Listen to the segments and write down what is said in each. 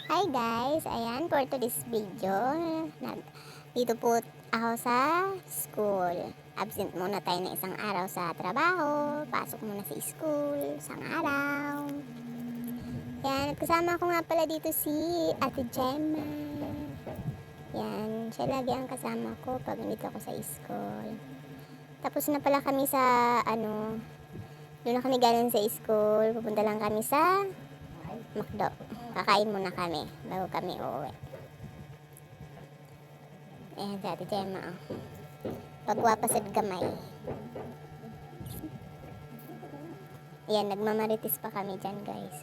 Hi guys, ayan for today's video. Dito po ako sa school. Absent muna tayo ng isang araw sa trabaho. Pasok muna sa school, isang araw. Yan, kasama ko nga pala dito si Ate Gemma. Yan, siya lagi ang kasama ko pag nandito ako sa school. Tapos na pala kami sa doon na kami galing sa school. Pupunta lang kami sa McDo. Kakain muna kami bago kami uuwi. Ayan si Ate Gemma. Pagwapasad kamay. Ayan, nagmamarites pa kami dyan guys.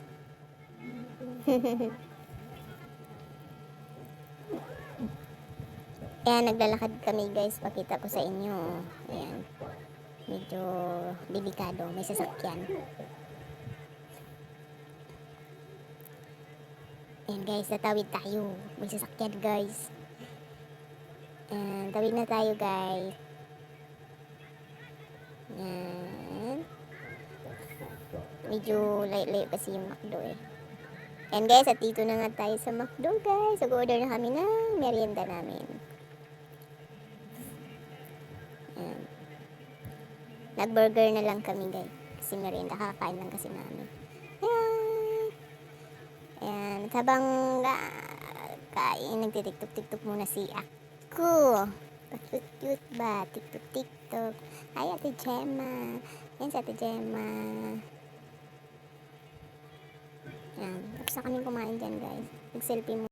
Ayan, naglalakad kami guys. Pakita ko sa inyo. Ayan. Medyo delikado. May sasakyan. Ayan guys, natawid tayo. May sasakyan guys. Ayan, tawid na tayo guys. Ayan. Medyo layo-layo kasi yung McDo eh. Ayan guys, at dito na nga tayo sa McDo guys. Mag-order na kami ng merienda namin. Ayan. Nag-burger na lang kami guys. Kasi merienda, kakain lang kasi namin. Ayan. Ayan. Habang kain, nagtitiktok-tiktok muna si ako. Cute ba? Tiktok-tiktok. Ay, Ate Gemma. Ayan si Ate Gemma. Ayan. Tapos na kami kumain dyan guys. Nag-selfie mo.